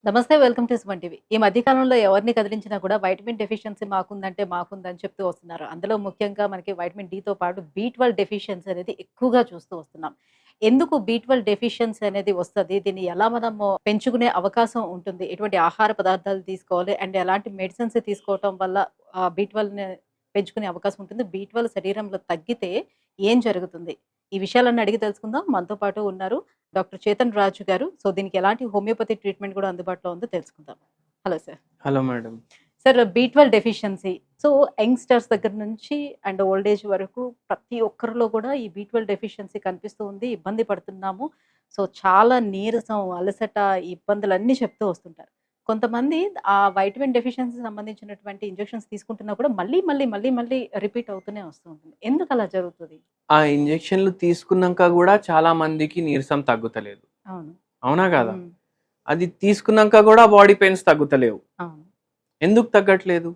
నమస్తే. Welcome to Suman TV. ఈ మధ్య కాలంలో ఎవరిని కదిలించినా కూడా వైటమిన్ డెఫిషియన్సీ మాకుందంటే మాకుందని చెప్తూ వస్తున్నారు. అందులో ముఖ్యంగా మనకి వైటమిన్ డీతో పాటు బి12 డెఫిషియన్సీ అనేది ఎక్కువగా చూస్తూ వస్తున్నాం. ఎందుకు బి12 డెఫిషియన్సీ అనేది వస్తది? దీన్ని ఎలా మనము పెంచుకునే అవకాశం ఉంటుంది? ఎటువంటి ఆహార పదార్థాలు తీసుకోవాలి? అండ్ ఎలాంటి మెడిసిన్స్ తీసుకోవటం వల్ల బి12ని పెంచుకునే అవకాశం ఉంటుంది? బి12 శరీరంలో తగ్గితే ఏం జరుగుతుంది? ఈ విషయాలన్నీ అడిగి తెలుసుకుందాం. మనతో పాటు ఉన్నారు డాక్టర్ చేతన్ రాజు గారు. సో, దీనికి ఎలాంటి హోమియోపతి ట్రీట్మెంట్ కూడా అందుబాటులో ఉందో తెలుసుకుందాం. Hello sir. Hello madam. Sir, B12 deficiency so youngsters దగ్గర నుంచి అండ్ ఓల్డ్ ఏజ్ వరకు ప్రతి ఒక్కరిలో కూడా ఈ బి12 డెఫిషియన్సీ కనిపిస్తూ ఉంది. ఇబ్బంది పడుతున్నాము. సో, చాలా నీరసం, అలసట, ఈ ఇబ్బందులన్నీ చెప్తూ వస్తుంటారు. కొంతమంది ఆ వైటమిన్ డెఫిషియన్సీ సంబంధించినటువంటి ఇంజెక్షన్స్ తీసుకుంటున్నా కూడా మళ్ళీ రిపీట్ అవుతూనే వస్తూ ఉంటుంది. ఎందుకు అలా జరుగుతది? ఆ ఇంజెక్షన్లు తీసుకున్నాక కూడా చాలా మందికి నీరసం తగ్గుతలేదు. అవును. అవునా కదా? హ్మ్. అది తీసుకున్నాక కూడా బాడీ పెయిన్స్ తగ్గుతలేవు. అవును. ఎందుకు తగ్గట్లేదు?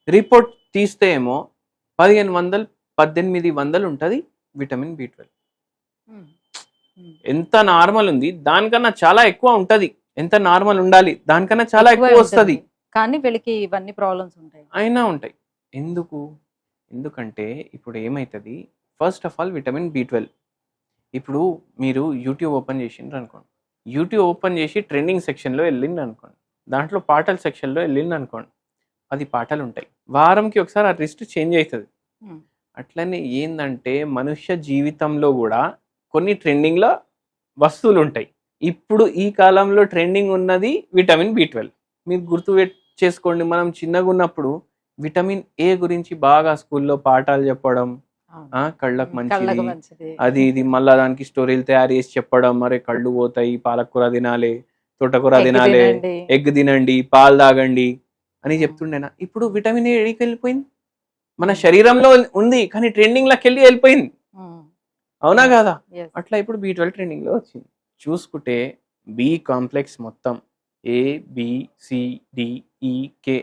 రిపోర్ట్ తీస్తే ఏమో 1500 1800 ఉంటుంది విటమిన్ బి12. హ్మ్. హ్మ్. ఎంత నార్మల్ ఉంది దానికన్నా చాలా ఎక్కువ ఉంటది. ఎంత నార్మల్ ఉండాలి దానికన్నా చాలా ఎక్కువే ఎక్కువ వస్తది. ఉంటుంది. కానీ వీళ్ళకి ఇవన్నీ ప్రాబ్లమ్స్ ఉంటాయి. అయినా ఉంటాయి. ఎందుకు? ఎందుకంటే ఇప్పుడు ఏమైతుంది, first of all vitamin B12. ఇప్పుడు మీరు యూట్యూబ్ ఓపెన్ చేసిండ్రు అనుకోండి, యూట్యూబ్ ఓపెన్ చేసి ట్రెండింగ్ సెక్షన్లో వెళ్ళింది అనుకోండి, దాంట్లో పాటల సెక్షన్లో వెళ్ళింది అనుకోండి, 10 పాటలు ఉంటాయి. వారంకి ఒకసారి ఆ లిస్ట్ చేంజ్ అవుతుంది. హ్మ్. అట్లనే ఏందంటే మనుష్య జీవితంలో కూడా కొన్ని ట్రెండింగ్లో వస్తువులు ఉంటాయి. ఇప్పుడు ఈ కాలంలో ట్రెండింగ్ ఉన్నది విటమిన్ బి12. మీరు గుర్తు చేసుకోండి, మనం చిన్నగా ఉన్నప్పుడు విటమిన్ ఏ గురించి బాగా స్కూల్లో పాఠాలు చెప్పడం, అవును. కళ్ళకు కళ్ళకు మంచిది, మంచిది. అది ఇది మళ్ళా దానికి స్టోరీలు తయారు చేసి చెప్పడం, మరి కళ్ళు పోతాయి, పాలకూర తినాలి, తోటకూర ఎగ్ తినాలి, తినండి. ఎగ్ తినండి, పాలు తాగండి అని హ్మ్. చెప్తుండేనా. ఇప్పుడు విటమిన్ ఏ ఎడికి వెళ్ళిపోయింది, మన హ్మ్. శరీరంలో ఉంది కానీ ట్రెండింగ్ లకి వెళ్ళిపోయింది. హ్మ్. అవునా యెస్. కాదా? యెస్. అట్లా ఇప్పుడు బి12 ట్రెండింగ్ లో వచ్చింది. చూసుకుంటే బి కాంప్లెక్స్ మొత్తం ఏ బి సి డి ఈ కే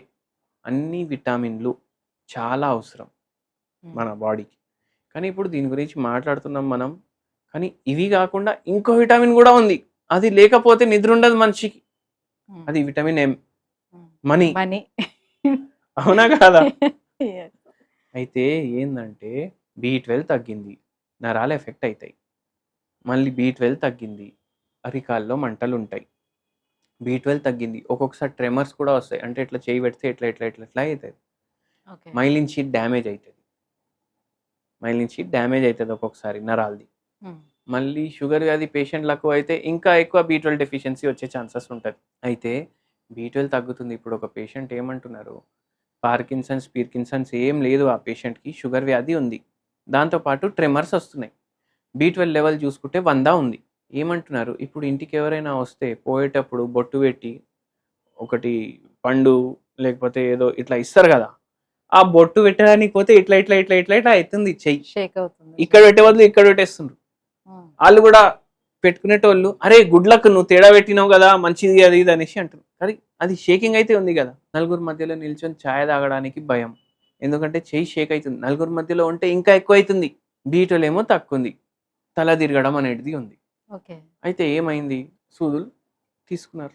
అన్ని విటమిన్లు చాలా అవసరం హ్మ్. మన బాడీకి. కానీ ఇప్పుడు దీని గురించి మాట్లాడుతున్నాం మనం. కానీ ఇవి కాకుండా ఇంకో విటమిన్ కూడా ఉంది, అది లేకపోతే నిద్ర ఉండదు మనిషికి. హ్మ్. అది విటమిన్ ఎం, హ్మ్. మనీ. మనీ. అవునా కాదా? యెస్. అయితే ఏందంటే బి12 తగ్గింది, నరాలు ఎఫెక్ట్ అవుతాయి. మళ్ళీ బి12 తగ్గింది, అరికాల్లో మంటలు ఉంటాయి. బి12 తగ్గింది, ఒక్కొక్కసారి ట్రెమర్స్ కూడా వస్తాయి. అంటే ఇట్లా చేయి పెడితే ఇట్లా ఇట్లా ఇట్లా ఇట్లా అవుతుంది. ఓకే. మైలిన్ షీట్ డ్యామేజ్ అవుతుంది. మైలిన్ షీట్ డ్యామేజ్ అవుతుంది ఒక్కొక్కసారి నరాలది. హ్మ్. మళ్ళీ షుగర్ వ్యాధి పేషెంట్లకు అయితే ఇంకా ఎక్కువ బి12 డెఫిషియన్సీ వచ్చే ఛాన్సెస్ ఉంటుంది. అయితే బి12 తగ్గుతుంది. ఇప్పుడు ఒక పేషెంట్ ఏమంటున్నారు, పార్కిన్సన్స్ ఏం లేదు ఆ పేషెంట్కి, షుగర్ వ్యాధి ఉంది, దాంతోపాటు ట్రెమర్స్ వస్తున్నాయి. బి12 లెవెల్ చూసుకుంటే 100 ఉంది. ఏమంటున్నారు, ఇప్పుడు ఇంటికి ఎవరైనా వస్తే పోయేటప్పుడు బొట్టు పెట్టి ఒకటి పండు లేకపోతే ఏదో ఇట్లా ఇస్తారు కదా, ఆ బొట్టు పెట్టడానికి పోతే ఇట్లా ఇట్లా ఇట్లా ఇట్లా ఇట్లా అవుతుంది చెయ్యి. షేక్ అవుతుంది. ఇక్కడ పెట్టే బదులు ఇక్కడ పెట్టేస్తుండ్రు. హ్మ్. వాళ్ళు కూడా పెట్టుకునేటోళ్ళు, అరే గుడ్ లక్ నువ్వు తేడా పెట్టినావు కదా మంచిది అది ఇది అనేసి అంటారు. కానీ అది షేకింగ్ అయితే ఉంది కదా. నలుగురు మధ్యలో నిల్చొని ఛాయ్ తాగడానికి భయం, ఎందుకంటే చెయ్యి షేక్ అవుతుంది. నలుగురు మధ్యలో ఉంటే ఇంకా ఎక్కువ అవుతుంది. బీటోలు ఏమో తక్కువ ఉంది, తల తిరగడం అనేది ఉంది. ఓకే. అయితే ఏమైంది, సూదులు తీసుకున్నారు.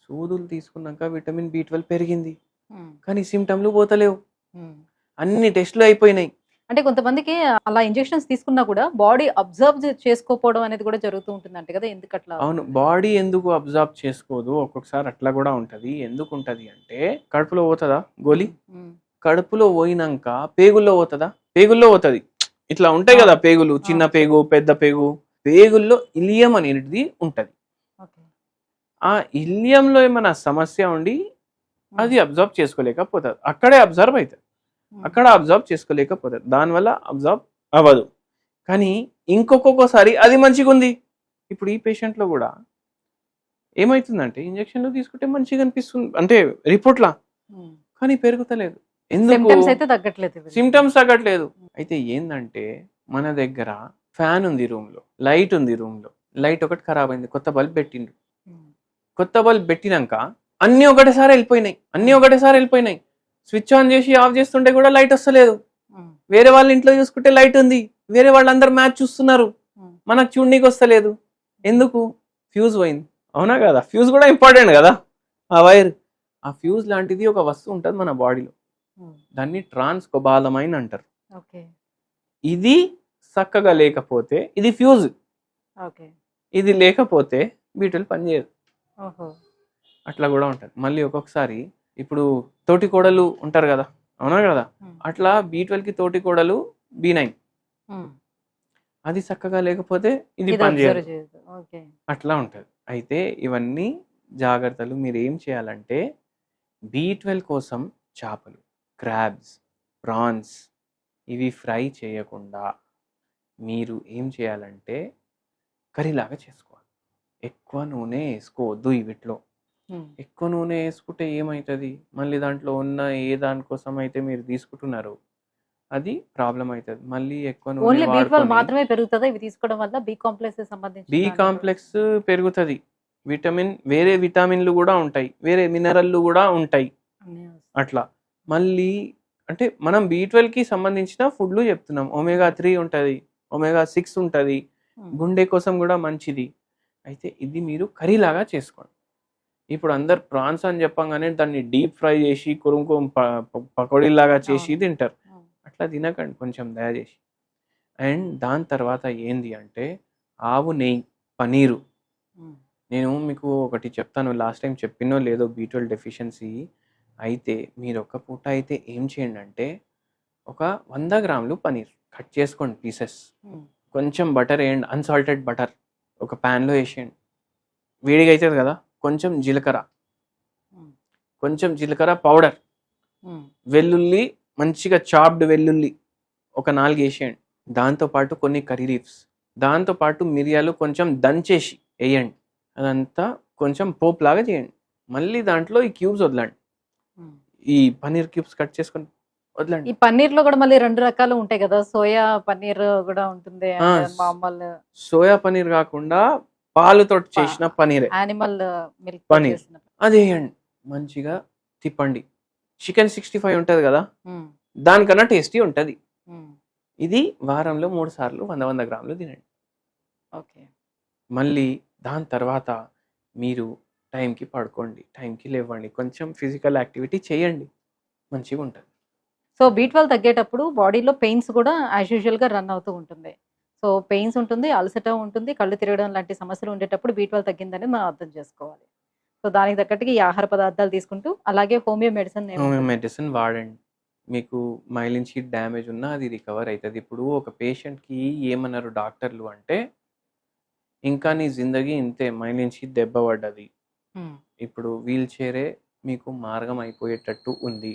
సూదులు తీసుకున్నాక విటమిన్ బి12 పెరిగింది, హ్మ్. కానీ సిమ్టమ్లు పోతలేవు. హ్మ్. అన్ని టెస్టులు అయిపోయినాయి. అంటే కొంతమందికి అలా ఇంజెక్షన్స్ తీసుకున్నా కూడా బాడీ అబ్జర్వ్ చేసుకోకపోవడం అనేది కూడా జరుగుతూ ఉంటుందంట కదా! ఎందుకట్లా అవును, అవుతుంది? బాడీ ఎందుకు అబ్జర్వ్ చేసుకోదు, ఒక్కొక్కసారి అట్లా కూడా ఉంటుంది. ఎందుకు ఉంటుంది అంటే కడుపులో పోతుందా గోలి, హ్మ్. హ్మ్. కడుపులో పోయినాక పేగుల్లో పోతుందా, పేగుల్లో పోతుంది. ఇట్లా ఉంటాయి కదా అవును. పేగులు, చిన్న అవును. పేగు పెద్ద పేగు, పేగుల్లో ఇలియం అనేది ఉంటుంది. ఓకే. ఆ ఇలియంలో ఏమైనా సమస్య ఉండి హ్మ్. అది అబ్జర్వ్ చేసుకోలేకపోతుంది, అక్కడే అబ్జర్వ్ అవుతుంది, హ్మ్. అక్కడ అబ్జర్వ్ చేసుకోలేకపోతుంది, దానివల్ల అబ్జర్వ్ అవ్వదు. కానీ ఇంకొకసారి అది మంచిగా ఉంది. ఇప్పుడు ఈ పేషెంట్లో కూడా ఏమవుతుందంటే ఇంజక్షన్లు తీసుకుంటే మంచిగా అనిపిస్తుంది అంటే రిపోర్ట్లా, హ్మ్. కానీ పెరుగుతలేదు. ఎందుకు? సింప్టమ్స్ అయితే తగ్గట్లేదు వీళ్ళకి. సిమ్టమ్స్ తగ్గట్లేదు. అయితే ఏందంటే మన దగ్గర ఫ్యాన్ ఉంది రూమ్లో, లైట్ ఉంది రూమ్లో, లైట్ ఒకటి ఖరాబ్ అయింది, కొత్త బల్బ్ పెట్టిండు. హ్మ్. కొత్త బల్బ్ పెట్టినాక అన్నీ ఒకటేసారి వెళ్ళిపోయినాయి. స్విచ్ ఆన్ చేసి ఆఫ్ చేస్తుంటే కూడా లైట్ వస్తలేదు. హ్మ్. వేరే వాళ్ళ ఇంట్లో చూసుకుంటే లైట్ ఉంది, వేరే వాళ్ళందరూ మ్యాచ్ చూస్తున్నారు, హ్మ్. మనకు చూడనీకి వస్తలేదు. ఎందుకు? ఫ్యూజ్ పోయింది. అవునా కదా? ఫ్యూజ్ కూడా ఇంపార్టెంట్ కదా. ఆ వైర్, ఆ ఫ్యూజ్ లాంటిది ఒక వస్తువు ఉంటుంది మన బాడీలో, దాన్ని ట్రాన్స్కోబాలమైన్ అంటారు. ఓకే. ఇది చక్కగా లేకపోతే ఇది ఫ్యూజ్, ఓకే. ఇది లేకపోతే బీటల్ పనిచేయదు. ఓహో! అట్లా కూడా ఉంటుంది. మళ్ళీ ఒక్కొక్కసారి ఇప్పుడు తోటి కోడలు ఉంటారు కదా, అవునా కదా, హ్మ్. అట్లా B12కి తోటి కోడలు B9, హ్మ్. అది చక్కగా లేకపోతే ఇది ఇది పనిచేయదు. అబ్జర్వ్ చేయదు. ఓకే. అట్లా ఉంటుంది. అయితే ఇవన్నీ జాగ్రత్తలు మీరు ఏం చేయాలంటే B12 కోసం చేపలు, క్రాబ్స్, ప్రాన్స్ ఇవి ఫ్రై చేయకుండా మీరు ఏం చేయాలంటే కర్రీలాగా చేసుకోవాలి. ఎక్కువ నూనె వేసుకోవద్దు వీటిలో. హ్మ్. ఎక్కువ నూనె వేసుకుంటే ఏమవుతుంది, మళ్ళీ దాంట్లో ఉన్న ఏ దానికోసం అయితే మీరు తీసుకుంటున్నారో అది ప్రాబ్లం అవుతుంది. మళ్ళీ ఎక్కువ నూనె ఓన్లీ B12 వాడుకొని మాత్రమే పెరుగుతదా ఇవి తీసుకోవడం వల్ల? బి కాంప్లెక్స్‌కి సంబంధించిన బి దాంట్లో కాంప్లెక్స్ పెరుగుతుంది. వేరే విటమిన్లు కూడా ఉంటాయి, వేరే మినరల్లు కూడా ఉంటాయి. అన్నీ వస్తాయి. అట్లా మళ్ళీ అంటే మనం B12కి సంబంధించిన ఫుడ్లు చెప్తున్నాం. ఒమేగా 3 ఉంటుంది, ఒమేగా 6 ఉంటుంది, హ్మ్. గుండె కోసం కూడా మంచిది. అయితే ఇది మీరు కర్రీలాగా చేసుకోండి. ఇప్పుడు అందరు ప్రాన్స్ అని చెప్పంగానే దాన్ని డీప్ ఫ్రై చేసి కురుముకుం పకోడీలాగా చేసి అవును. తింటారు. అవును. అట్లా తినకండి, కొంచెం దయచేసి. అండ్ దాని తర్వాత ఏంది అంటే ఆవు నెయ్యి, పనీరు. హ్మ్. నేను మీకు ఒకటి చెప్తాను, లాస్ట్ టైం చెప్పినో లేదో, B12 డెఫిషియన్సీ అయితే మీరు ఒక పూట అయితే ఏం చేయండి అంటే ఒక 100 గ్రాములు పనీర్ కట్ చేసుకోండి పీసెస్, హ్మ్. కొంచెం బటర్ వేయండి, అన్సాల్టెడ్ బటర్ ఒక ప్యాన్లో వేసేయండి, వేడిగా అవుతుంది కదా, కొంచెం జీలకర్ర, హ్మ్. కొంచెం జీలకర్ర పౌడర్, హ్మ్. వెల్లుల్లి, మంచిగా చాప్డ్ వెల్లుల్లి ఒక 4 వేసేయండి, దాంతోపాటు కొన్ని కర్రీ లీవ్స్, దాంతోపాటు మిరియాలు కొంచెం దంచేసి వేయండి, అదంతా కొంచెం పోపు లాగా చేయండి. మళ్ళీ దాంట్లో ఈ క్యూబ్స్ వదలండి, హ్మ్. ఈ పన్నీర్ క్యూబ్స్ కట్ చేసుకొని వదలండి. ఈ పన్నీర్‌లో గూడా మళ్ళీ 2 రకాలు ఉంటాయి గదా! సోయా పన్నీర్ గూడా ఉంటుంది. ఆ, అండ్ మామూలు సోయా పన్నీర్ కాకుండా పాలుతోటి ప చేసిన పన్నీరే యానిమల్ మిల్క్‌తో పన్నీర్, చేసిన. అది వేయండి, మంచిగా తిప్పండి. చికెన్ 65 ఉంటుంది కదా, హ్మ్. దానికన్నా టేస్టీ ఉంటుంది. హ్మ్. ఇది వారంలో 3 సార్లు 100 గ్రాములు తినండి. ఓకే. మళ్ళీ దాని తర్వాత మీరు టైంకి పడుకోండి, టైంకి లేవండి, కొంచెం ఫిజికల్ యాక్టివిటీ చేయండి, మంచిగా ఉంటుంది. సో, B12 తగ్గేటప్పుడు బాడీలో పెయిన్స్ గూడా యాజ్ యూజువల్‌గా రన్ అవుతూ ఉంటుంది. సో, పెయిన్స్ ఉంటుంది, అలసట ఉంటుంది, కళ్ళు తిరగడం లాంటి సమస్యలు ఉండేటప్పుడు B12 తగ్గిందని మనం అర్థం చేసుకోవాలి. సో, దానికి తగ్గట్టుగా ఈ ఆహార పదార్థాలు తీసుకుంటూ అలాగే హోమియో మెడిసిన్ హోమియో ఏముంటుంది? మెడిసిన్ వాడండి. మీకు మైలిన్ షీత్ డ్యామేజ్ ఉన్నా అది రికవర్ అవుతుంది. ఇప్పుడు ఒక పేషెంట్కి ఏమన్నారు డాక్టర్లు అంటే, ఇంకా నీ జిందగీ ఇంతే, మైలిన్ షీత్ దెబ్బ పడ్డది, హ్మ్. ఇప్పుడు వీల్ చైరే మీకు మార్గం అయిపోయేటట్టు ఉంది,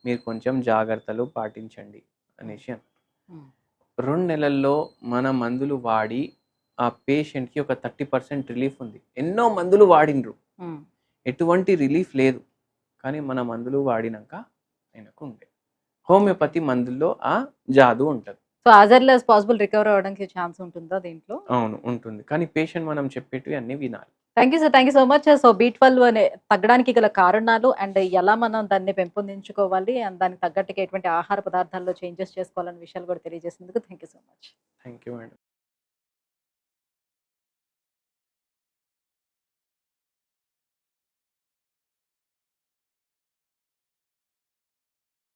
మీరు కొంచెం జాగ్రత్తలు పాటించండి హ్మ్. అనేసి అన్నారు. హ్మ్. 2 నెలల్లో మన మందులు వాడి ఆ పేషెంట్‌కి ఒక 30% రిలీఫ్ ఉంది. ఎన్నో మందులు వాడిండ్రు, హ్మ్. ఎటువంటి రిలీఫ్ లేదు. కానీ మన మందులు వాడినంక ఆయనకు ఉండే. ఓకే. హోమియోపతి మందుల్లో ఆ జాదు ఉంటది. So, as early as possible recover అవ్వడానికి ఛాన్స్ ఉంటుందా దీంట్లో? అవును, ఉంటుంది. కానీ పేషెంట్ మనం చెప్పేటివి అన్నీ వినాలి. Thank you sir. Thank you so much. So, B12 అనే తగ్గడానికి గల కారణాలు అండ్ ఎలా మనం దాన్ని పెంపొందించుకోవాలి అండ్ దానికి తగ్గట్టుగా ఎటువంటి ఆహార పదార్థాల్లో చేంజెస్ చేసుకోవాలన్న విషయాలు కూడా తెలియజేసినందుకు thank you so much. Thank you madam.